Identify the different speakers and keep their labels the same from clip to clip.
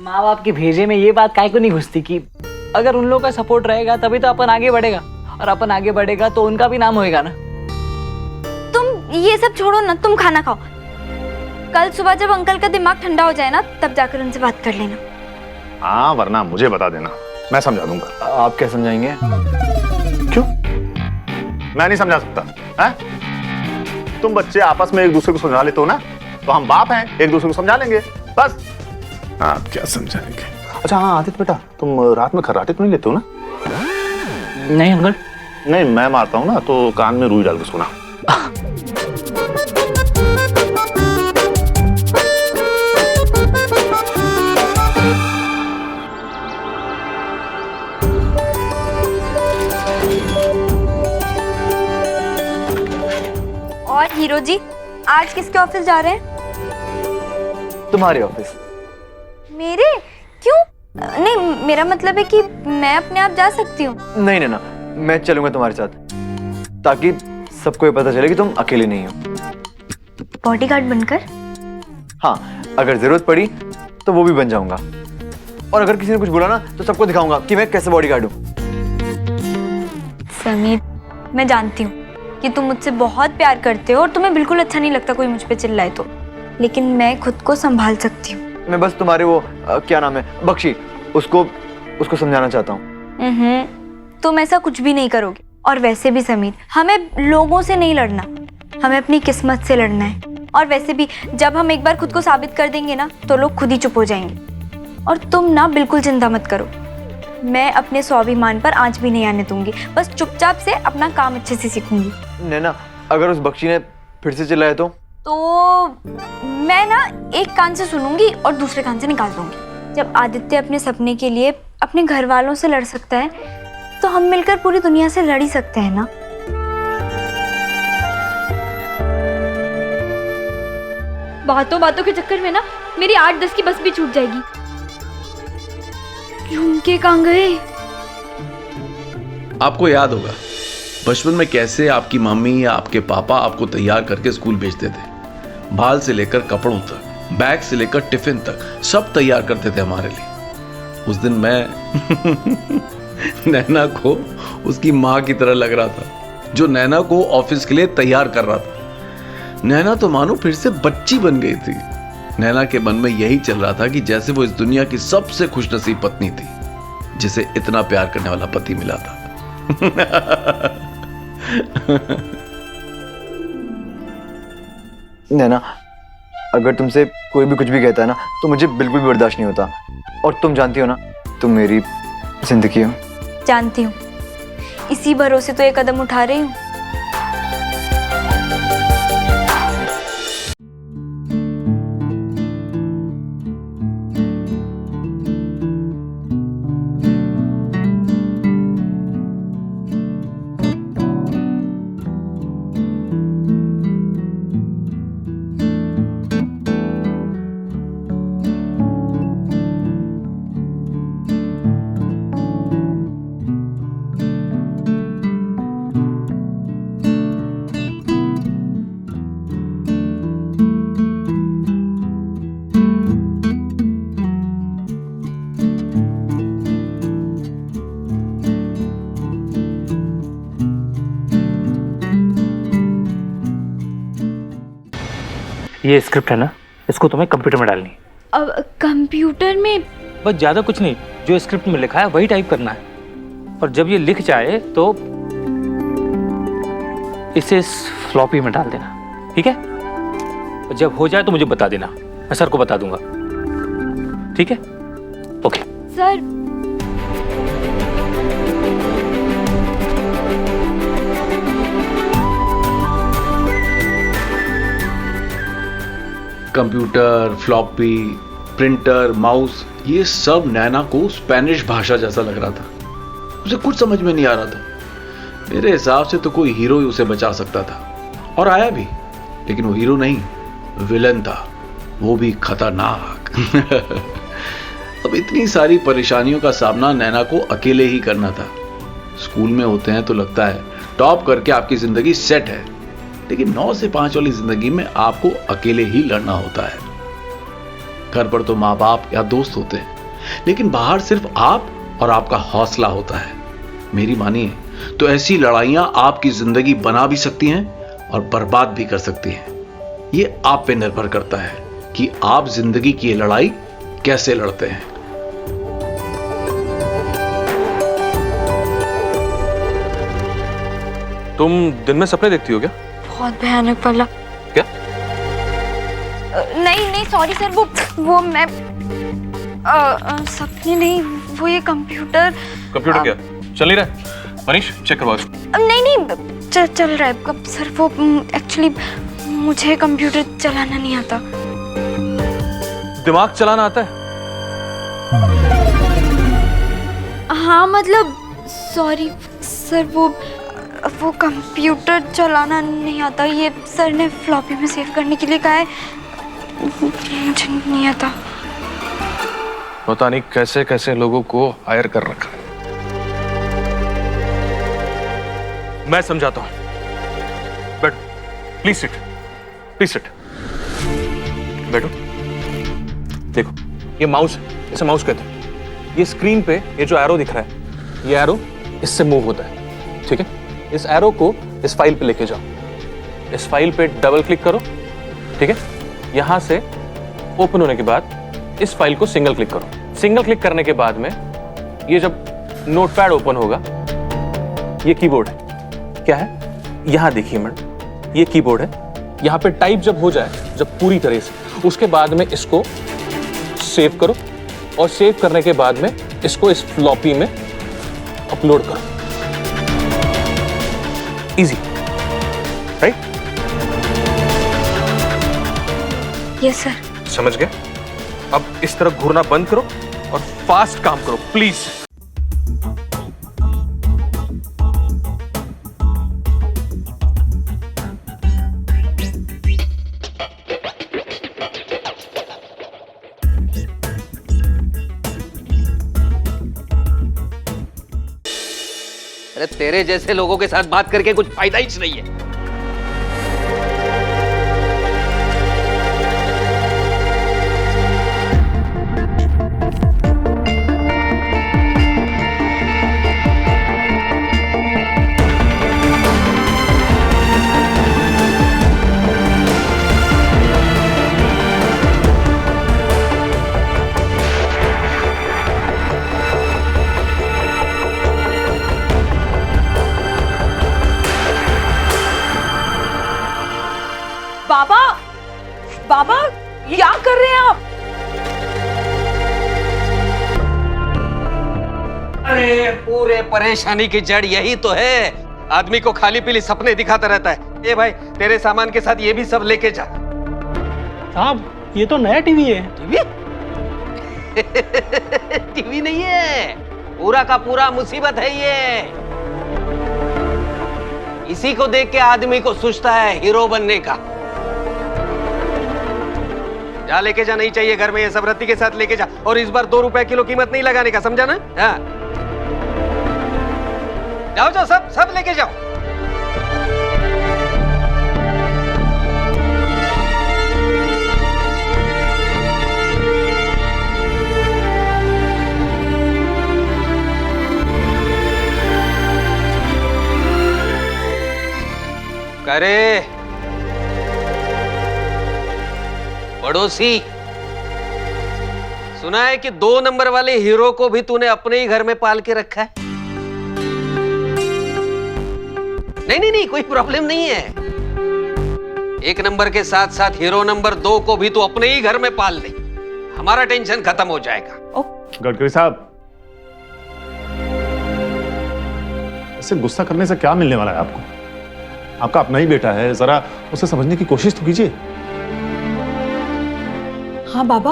Speaker 1: माँ बाप के भेजे में ये बात काहे को नहीं घुसती कि अगर उन लोगों का सपोर्ट रहेगा तभी तो अपन आगे बढ़ेगा, और अपन आगे बढ़ेगा तो उनका भी नाम होएगा ना।
Speaker 2: तुम ये सब छोड़ो ना, तुम खाना खाओ। कल सुबह जब अंकल का दिमाग ठंडा हो जाए ना, तब जाकर उनसे बात कर लेना।
Speaker 3: हाँ, वरना मुझे बता देना, मैं समझा दूंगा।
Speaker 4: आप क्या समझाएंगे?
Speaker 3: क्यों? मैं नहीं समझा सकता है? तुम बच्चे आपस में एक दूसरे को समझा लेते हो ना, तो हम बाप हैं, एक दूसरे को समझा लेंगे बस। आप क्या समझाएंगे? अच्छा हाँ आदित्य बेटा, तुम रात में खर्राटे तो नहीं लेते हो ना?
Speaker 1: नहीं अंकल।
Speaker 3: नहीं, मैं मारता हूँ ना तो कान में रुई डाल के सोना।
Speaker 2: और हीरो जी, आज किसके ऑफिस जा रहे हैं?
Speaker 4: तुम्हारे ऑफिस।
Speaker 2: मेरे? क्यों? नहीं, मेरा मतलब है कि मैं अपने आप जा सकती हूँ।
Speaker 4: नहीं ना, मैं चलूंगा तुम्हारे साथ, ताकि सबको ये पता चले कि तुम अकेले नहीं हो।
Speaker 2: बॉडीगार्ड बनकर?
Speaker 4: हाँ, अगर जरूरत पड़ी तो वो भी बन जाऊंगा, और अगर किसी ने कुछ बोला ना तो सबको दिखाऊंगा कि मैं कैसे बॉडीगार्ड हूँ।
Speaker 2: समीर, मैं जानती हूँ कि तुम मुझसे बहुत प्यार करते हो और तुम्हें बिल्कुल अच्छा नहीं लगता कोई मुझ पे चिल्लाए तो, लेकिन मैं खुद को संभाल सकती हूँ।
Speaker 4: मैं बस तुम्हारे वो क्या नाम है, बख्शी, उसको समझाना चाहता हूँ।
Speaker 2: तुम ऐसा कुछ भी नहीं करोगे। और वैसे भी समीर, हमें लोगों से नहीं लड़ना, हमें अपनी किस्मत से लड़ना है। और वैसे भी जब हम एक बार खुद को साबित कर देंगे ना, तो लोग खुद ही चुप हो जाएंगे। और तुम ना बिल्कुल चिंता मत करो, मैं अपने स्वाभिमान पर आंच भी नहीं आने दूंगी। बस चुपचाप से अपना काम अच्छे से सीखूंगी।
Speaker 4: नैना, अगर उस बख्शी ने फिर से चिल्लाया तो
Speaker 2: मैं ना एक कान से सुनूंगी और दूसरे कान से निकाल दूंगी। जब आदित्य अपने सपने के लिए अपने घर वालों से लड़ सकता है, तो हम मिलकर पूरी दुनिया से लड़ ही सकते हैं ना।
Speaker 5: बातों बातों के चक्कर में ना मेरी 8-10 की बस भी छूट जाएगी। झुमके कहाँ गए?
Speaker 6: आपको याद होगा बचपन में कैसे आपकी मम्मी या आपके पापा आपको तैयार करके स्कूल भेजते थे। बाल से लेकर कपड़ों तक, बैग से लेकर टिफिन तक, सब तैयार करते थे हमारे लिए। उस दिन मैं नैना को उसकी माँ की तरह लग रहा था, जो नैना को ऑफिस के लिए तैयार कर रहा था। नैना तो मानो फिर से बच्ची बन गई थी। नैना के मन में यही चल रहा था कि जैसे वो इस दुनिया की सबसे खुशनसीब पत्नी थी, जिसे इतना प्यार करने वाला पति मिला था।
Speaker 4: नैना, अगर तुमसे कोई भी कुछ भी कहता है ना, तो मुझे बिल्कुल भी बर्दाश्त नहीं होता। और तुम जानती हो ना, तुम मेरी जिंदगी हो।
Speaker 2: जानती हूँ, इसी भरोसे तो ये कदम उठा रही हूँ।
Speaker 1: ये स्क्रिप्ट है ना, इसको तुम्हें कंप्यूटर में डालनी है।
Speaker 5: अब कंप्यूटर में?
Speaker 1: बस ज़्यादा कुछ नहीं, जो स्क्रिप्ट में लिखा है वही टाइप करना है। और जब ये लिख जाए तो इसे फ्लॉपी में डाल देना, ठीक है? और जब हो जाए तो मुझे बता देना, मैं सर को बता दूंगा, ठीक है? Okay
Speaker 5: sir,
Speaker 6: computer, floppy, printer, mouse, ये सब नैना को स्पेनिश भाषा जैसा लग रहा था। उसे कुछ समझ में नहीं आ रहा था। मेरे हिसाब से तो कोई हीरो ही उसे बचा सकता था, और आया भी। लेकिन वो हीरो नहीं, विलन था, वो भी खतरनाक। अब इतनी सारी परेशानियों का सामना नैना को अकेले ही करना था। स्कूल में होते हैं तो लगता है टॉप करके आपकी जिंदगी सेट है, लेकिन 9 से 5 वाली जिंदगी में आपको अकेले ही लड़ना होता है। घर पर तो माँ बाप या दोस्त होते हैं, लेकिन बाहर सिर्फ आप और आपका हौसला होता है। मेरी मानिए तो ऐसी लड़ाइयां आपकी जिंदगी बना भी सकती हैं और बर्बाद भी कर सकती हैं। ये आप पे निर्भर करता है कि आप जिंदगी की ये लड़ाई कैसे लड़ते हैं।
Speaker 7: तुम दिन में सपने देखती हो क्या?
Speaker 2: बहुत भयानक वाला।
Speaker 7: क्या?
Speaker 2: नहीं नहीं सॉरी सर, वो मैं सपने नहीं, वो ये कंप्यूटर।
Speaker 7: कंप्यूटर क्या चल नहीं रहा है? मनीष चेक करवा दो।
Speaker 2: नहीं नहीं चल रहा है कब सर, वो एक्चुअली मुझे कंप्यूटर चलाना नहीं आता।
Speaker 7: दिमाग चलाना आता है?
Speaker 2: हाँ मतलब सॉरी सर, वो कंप्यूटर चलाना नहीं आता। ये सर ने फ्लॉपी में सेव करने के लिए कहा है, मुझे नहीं आता।
Speaker 7: पता नहीं कैसे कैसे लोगों को हायर कर रखा है। मैं समझाता हूं। बैठो प्लीज सिट, प्लीज सिट। बैठो। देखो ये माउस है, इसे माउस कहते हैं। ये स्क्रीन पे ये जो एरो दिख रहा है, ये एरो इससे मूव होता है, ठीक है? इस एरो को इस फाइल पे लेके जाओ। इस फाइल पे डबल क्लिक करो, ठीक है? यहां से ओपन होने के बाद इस फाइल को सिंगल क्लिक करो। सिंगल क्लिक करने के बाद में ये जब नोटपैड ओपन होगा, ये कीबोर्ड है। क्या है? यहां देखिए मैडम, ये कीबोर्ड है। यहां पे टाइप जब हो जाए, जब पूरी तरह से, उसके बाद में इसको सेव करो और सेव करने के बाद में इसको इस फ्लॉपी में अपलोड करो। Easy, right?
Speaker 2: Yes sir.
Speaker 7: समझ गए? अब इस तरह घूरना बंद करो और फास्ट काम करो प्लीज।
Speaker 8: अरे तेरे जैसे लोगों के साथ बात करके कुछ फायदा ही नहीं है।
Speaker 9: बाबा क्या कर रहे हैं आप?
Speaker 8: अरे पूरे परेशानी की जड़ यही तो है, आदमी को खाली पीली सपने दिखाता रहता है। ए भाई तेरे सामान के साथ ये भी सब लेके जा।
Speaker 10: साहब ये तो नया टीवी है।
Speaker 8: टीवी? टीवी नहीं है, पूरा का पूरा मुसीबत है ये। इसी को देख के आदमी को सोचता है हीरो बनने का। जा लेके जा, नहीं चाहिए घर में ये सब, रत्ती के साथ लेके जा। और इस बार 2 रुपए किलो कीमत नहीं लगाने का, समझा ना? हाँ जाओ जाओ, सब लेके जाओ। करे पड़ोसी, सुना है कि 2 नंबर वाले हीरो को भी तूने अपने ही घर में पाल के रखा है। नहीं, कोई प्रॉब्लम नहीं है। 1 नंबर के साथ साथ हीरो नंबर 2 को भी तू अपने ही घर में पाल ले, हमारा टेंशन खत्म हो जाएगा।
Speaker 3: गडकरी साहब, ऐसे गुस्सा करने से क्या मिलने वाला है आपको? आपका अपना ही बेटा है, जरा उसे समझने की कोशिश तो कीजिए।
Speaker 9: हाँ बाबा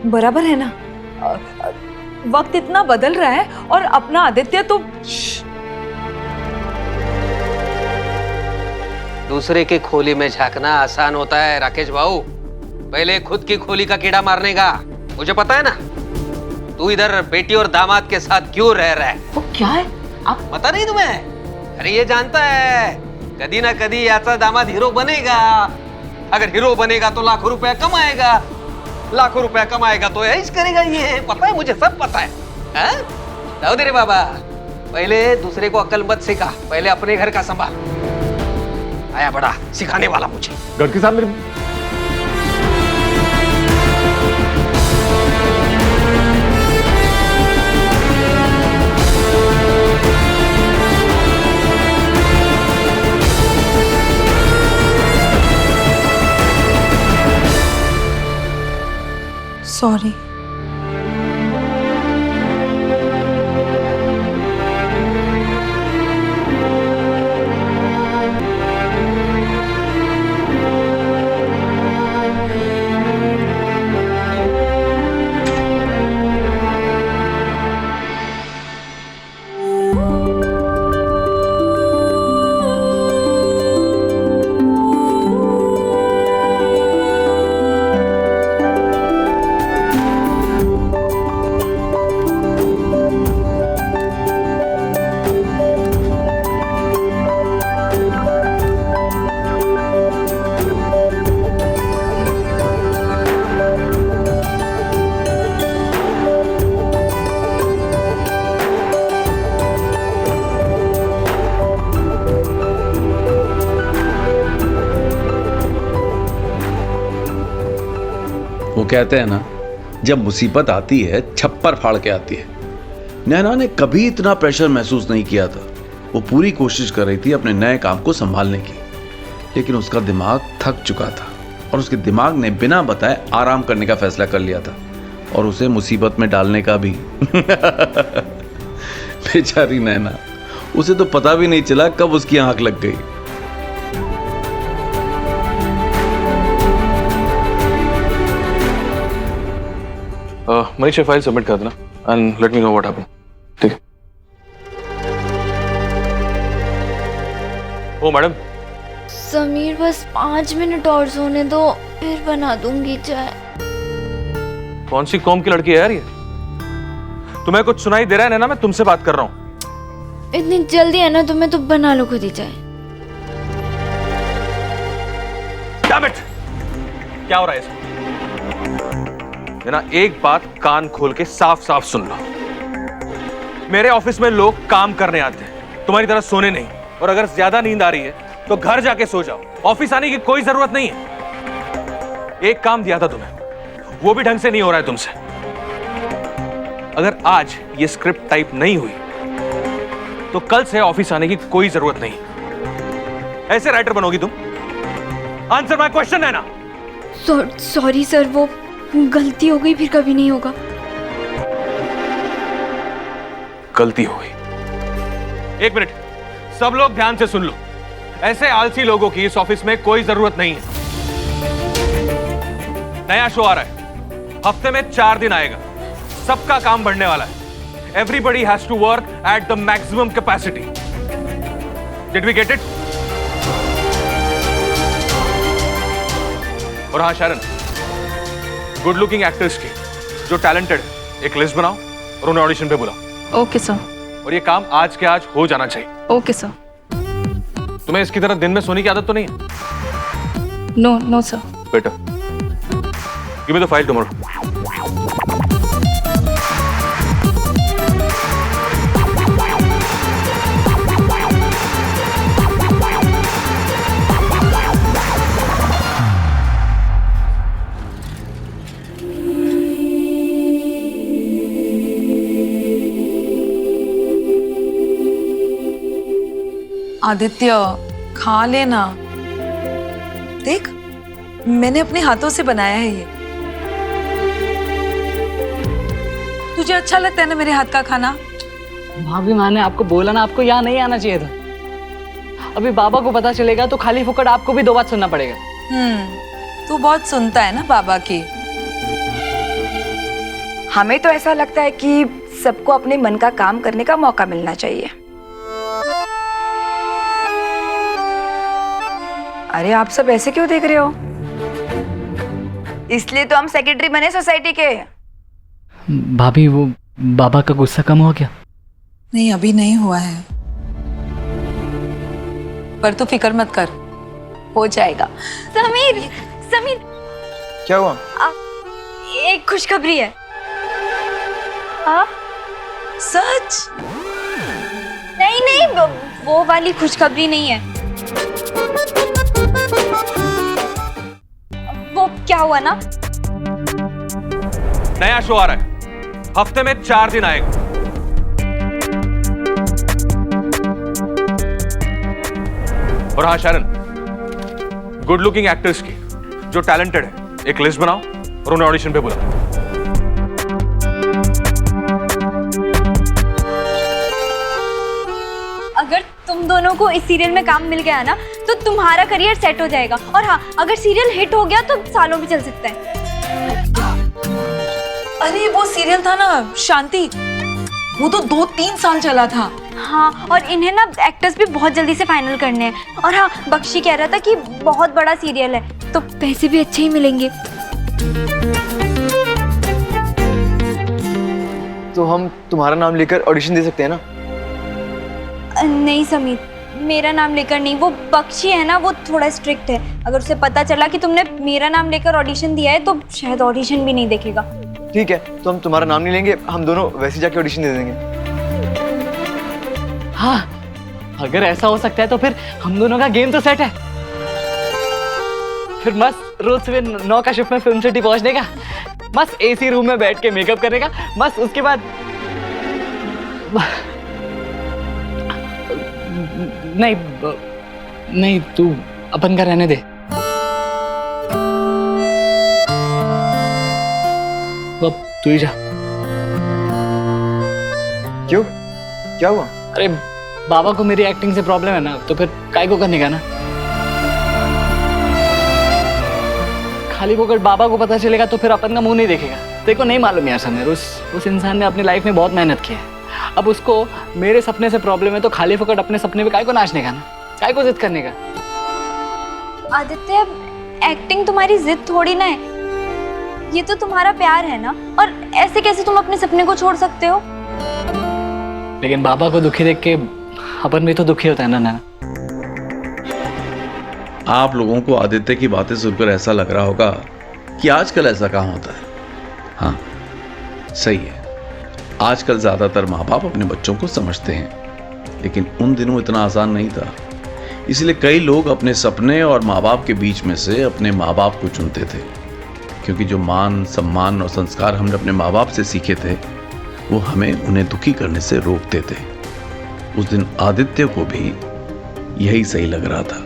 Speaker 9: बराबर है ना, वक्त इतना बदल रहा है और अपना आदित्य तो।
Speaker 8: दूसरे के खोली में झांकना आसान होता है राकेश भाऊ, पहले खुद की खोली का कीड़ा मारने का। मुझे पता है ना तू इधर बेटी और दामाद के साथ क्यों रह रहा है।
Speaker 9: वो क्या है आप?
Speaker 8: पता नहीं तुम्हें? अरे ये जानता है कदी ना कदी याचा दामाद हीरो बनेगा। अगर हीरो बनेगा तो लाखों रुपया कमाएगा, लाखों रुपया कमाएगा तो ऐश करेगा, ये पता है मुझे, सब पता है। हैं? जाओ दे रे बाबा, पहले दूसरे को अक्ल मत सिखा, पहले अपने घर का संभाल। आया बड़ा सिखाने वाला मुझे।
Speaker 3: घर के सामने
Speaker 9: सॉरी।
Speaker 6: वो कहते हैं ना, जब मुसीबत आती है छप्पर फाड़ के आती है। नैना ने कभी इतना प्रेशर महसूस नहीं किया था। वो पूरी कोशिश कर रही थी अपने नए काम को संभालने की, लेकिन उसका दिमाग थक चुका था और उसके दिमाग ने बिना बताए आराम करने का फैसला कर लिया था, और उसे मुसीबत में डालने का भी। बेचारी नैना, उसे तो पता भी नहीं चला कब उसकी आंख लग गई।
Speaker 7: मनीष फाइल सबमिट कर देना and let me know what happened. ठीक है। ओ मैडम,
Speaker 5: समीर बस 5 मिनट और सोने दो, फिर बना दूंगी चाय।
Speaker 7: कौन सी कौम की लड़की है यार ये? तुम्हें कुछ सुनाई दे रहा है नैना? मैं तुमसे बात कर रहा हूँ।
Speaker 5: इतनी जल्दी है ना तुम्हें, तो बना लो खुद ही चाय।
Speaker 7: Damn it! क्या हो रहा है इसमें? ना एक बात कान खोल के साफ साफ सुन लो। मेरे ऑफिस में लोग काम करने आते हैं, तुम्हारी तरह सोने नहीं। और अगर ज्यादा नींद आ रही है तो घर जाके सो जाओ, ऑफिस आने की कोई जरूरत नहीं है। एक काम दिया था तुम्हें, वो भी ढंग से नहीं हो रहा है तुमसे। अगर आज ये स्क्रिप्ट टाइप नहीं हुई तो कल से ऑफिस आने की कोई जरूरत नहीं। ऐसे राइटर बनोगी तुम? आंसर माय क्वेश्चन है ना।
Speaker 5: सॉरी सर, वो गलती हो गई, फिर कभी नहीं होगा।
Speaker 7: गलती हो गई। एक मिनट, सब लोग ध्यान से सुन लो। ऐसे आलसी लोगों की इस ऑफिस में कोई जरूरत नहीं है। नया शो आ रहा है, हफ्ते में 4 दिन आएगा। सबका काम बढ़ने वाला है। Everybody has to work at the maximum capacity. Did we get it? और हाँ शारन, गुड लुकिंग एक्टर्स की जो टैलेंटेड है एक लिस्ट बनाओ और उन्हें ऑडिशन पे बुलाओ।
Speaker 9: Okay sir.
Speaker 7: और ये काम आज के आज हो जाना चाहिए।
Speaker 9: Okay sir.
Speaker 7: तुम्हें इसकी तरह दिन में सोने की आदत तो नहीं है?
Speaker 9: No sir.
Speaker 7: Better, give me the file tomorrow.
Speaker 9: Aditya, खा लेना। देख, मैंने अपने हाथों से बनाया है ये। तुझे अच्छा लगता है ना मेरे हाथ का खाना?
Speaker 10: भाभी, मैंने आपको बोला ना, आपको यहाँ नहीं आना चाहिए था। अभी बाबा को पता चलेगा तो खाली फुकट आपको भी 2 बात सुनना पड़ेगा।
Speaker 9: तू बहुत सुनता है ना बाबा की।
Speaker 2: हमें तो ऐसा लगता है कि सबको अपने मन का काम करने का मौका मिलना चाहिए। अरे आप सब ऐसे क्यों देख रहे हो? इसलिए तो हम सेक्रेटरी बने सोसाइटी के।
Speaker 10: भाभी, वो बाबा का गुस्सा कम हो गया?
Speaker 9: नहीं, अभी नहीं हुआ है, पर तू फिक्र मत कर, हो जाएगा।
Speaker 2: समीर, समीर,
Speaker 4: क्या हुआ?
Speaker 2: एक खुशखबरी है।
Speaker 9: सच?
Speaker 2: नहीं नहीं, वो वाली खुशखबरी नहीं है। वो क्या हुआ ना,
Speaker 7: नया शो आ रहा है, हफ्ते में 4 दिन आएगा। और हाँ शरण, गुड लुकिंग एक्टर्स की जो टैलेंटेड है एक लिस्ट बनाओ और उन्हें ऑडिशन पे बुलाओ।
Speaker 2: अगर तुम दोनों को इस सीरियल में काम मिल गया ना तो तुम्हारा करियर सेट हो जाएगा। और हाँ, अगर सीरियल हिट हो गया तो सालों भी चल सकता है।
Speaker 9: अरे वो सीरियल था ना शांति, वो तो 2-3 साल चला था।
Speaker 2: हाँ, और इन्हें ना एक्टर्स भी बहुत जल्दी से फाइनल करने हैं। और हाँ, बख्शी कह रहा था कि बहुत बड़ा सीरियल है तो पैसे भी अच्छे ही मिलेंगे।
Speaker 4: तो हम तुम्हारा नाम लेकर ऑडिशन दे सकते हैं ना?
Speaker 2: नहीं समीर, मेरा नाम लेकर नहीं। वो बख्शी है ना, वो थोड़ा स्ट्रिक्ट है। अगर उसे पता चला कि तुमने मेरा नाम लेकर ऑडिशन दिया है तो शायद ऑडिशन भी नहीं देखेगा।
Speaker 4: ठीक है, तो हम तुम्हारा नाम नहीं लेंगे, हम दोनों वैसे जाके ऑडिशन दे देंगे।
Speaker 10: हाँ, अगर ऐसा हो सकता है तो फिर हम दोनों का गेम तो सेट है। फिर मस्त रोज सुबह 9 का शिफ्ट में फिल्म सिटी पहुंचने का, मस्त एसी रूम में बैठ के मेकअप करने का, मस्त उसके बाद नहीं तू अपन का रहने दे। तो अब तू ही जा।
Speaker 4: क्यों, क्या हुआ?
Speaker 10: अरे बाबा को मेरी एक्टिंग से प्रॉब्लम है ना, तो फिर काय को करने का ना। खाली फोकट बाबा को पता चलेगा तो फिर अपन का मुंह नहीं देखेगा। देखो नहीं मालूम यार समीर, उस इंसान ने अपनी लाइफ में बहुत मेहनत की है। अब उसको मेरे सपने से प्रॉब्लम है तो खाली फोकट अपने सपने पे काय को नाचने का ना, काय को जिद करने का।
Speaker 2: आदित्य, एक्टिंग तुम्हारी जिद थोड़ी ना है, ये तो तुम्हारा प्यार है ना। और ऐसे कैसे तुम अपने सपने को छोड़ सकते हो?
Speaker 10: लेकिन बाबा को दुखी देख के अपन भी तो दुखी होता है ना नाना।
Speaker 6: आप लोगों को आदित्य की बातें सुनकर ऐसा लग रहा होगा कि आजकल ऐसा कहाँ होता है। हाँ सही है, आजकल ज्यादातर माँ बाप अपने बच्चों को समझते हैं, लेकिन उन दिनों इतना आसान नहीं था। इसलिए कई लोग अपने सपने और माँ बाप के बीच में से अपने माँ बाप को चुनते थे, क्योंकि जो मान सम्मान और संस्कार हमने अपने माँ बाप से सीखे थे वो हमें उन्हें दुखी करने से रोकते थे। उस दिन आदित्य को भी यही सही लग रहा था।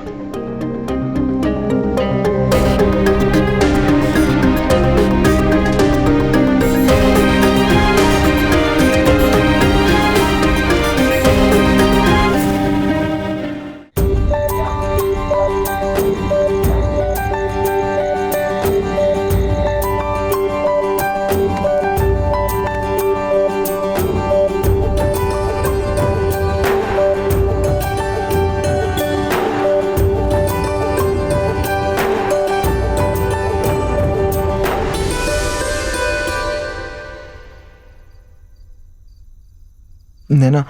Speaker 4: नैना,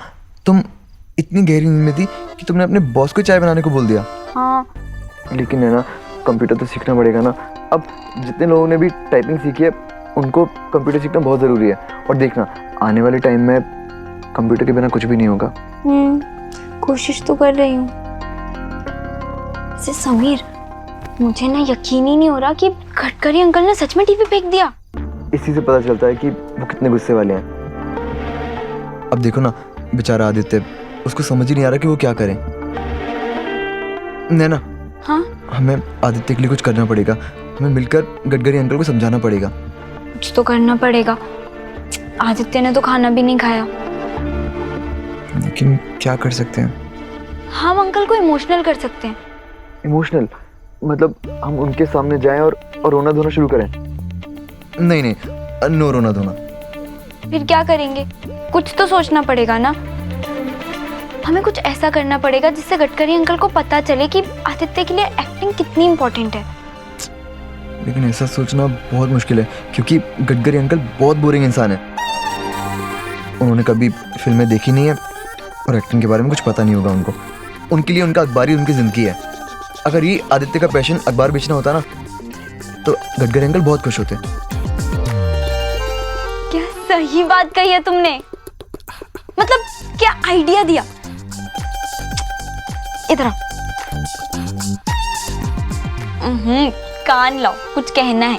Speaker 4: तुम इतनी गहरी नींद में थी कि तुमने अपने बॉस को चाय बनाने को बोल दिया।
Speaker 2: हाँ,
Speaker 4: लेकिन नैना, कंप्यूटर तो सीखना पड़ेगा ना। अब जितने लोगों ने भी टाइपिंग सीखी है उनको कंप्यूटर सीखना बहुत ज़रूरी है। और देखना, आने वाले टाइम में कंप्यूटर के बिना कुछ भी नहीं होगा।
Speaker 2: कोशिश तो कर रही हूँ। समीर, मुझे ना यकीन ही नहीं हो रहा कि गडकरी अंकल ने सच में टीवी फेंक दिया।
Speaker 4: इसी से पता चलता है कि वो कितने गुस्से वाले हैं। अब देखो ना, बेचारा आदित्य, उसको समझ ही नहीं आ रहा कि वो क्या करे। नैना,
Speaker 2: हाँ?
Speaker 4: हमें आदित्य के लिए कुछ करना पड़ेगा। हमें मिलकर गडकरी अंकल को समझाना पड़ेगा।
Speaker 2: कुछ तो करना पड़ेगा। आदित्य ने तो खाना भी नहीं खाया।
Speaker 4: लेकिन क्या कर सकते हैं?
Speaker 2: हम अंकल को इमोशनल कर सकते हैं।
Speaker 4: इमोशनल मतलब हम उनके सामने जाएं और रोना धोना शुरू करें? नहीं नहीं, नो रोना धोना।
Speaker 2: फिर क्या करेंगे? कुछ तो सोचना पड़ेगा ना। हमें कुछ ऐसा करना पड़ेगा जिससे गडकरी अंकल को पता चले कि आदित्य के लिए एक्टिंग कितनी इम्पोर्टेंट है।
Speaker 4: लेकिन ऐसा सोचना बहुत मुश्किल है, क्योंकि गडकरी अंकल बहुत बोरिंग इंसान है। उन्होंने कभी फिल्में देखी नहीं है और एक्टिंग के बारे में कुछ पता नहीं होगा उनको। उनके लिए उनका अखबार ही उनकी जिंदगी है। अगर ये आदित्य का पैशन अखबार बेचना होता ना तो गडकरी अंकल बहुत खुश होते।
Speaker 2: सही बात कही है तुमने। मतलब क्या आइडिया दिया। इधर आओ। कान लाओ, कुछ कहना है।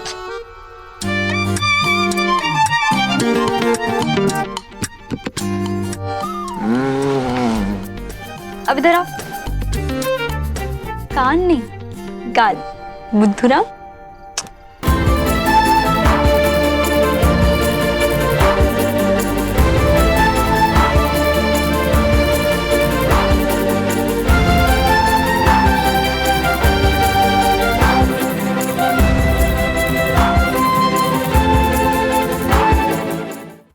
Speaker 2: अब इधर आओ। कान नहीं, गाल। बुद्धूराम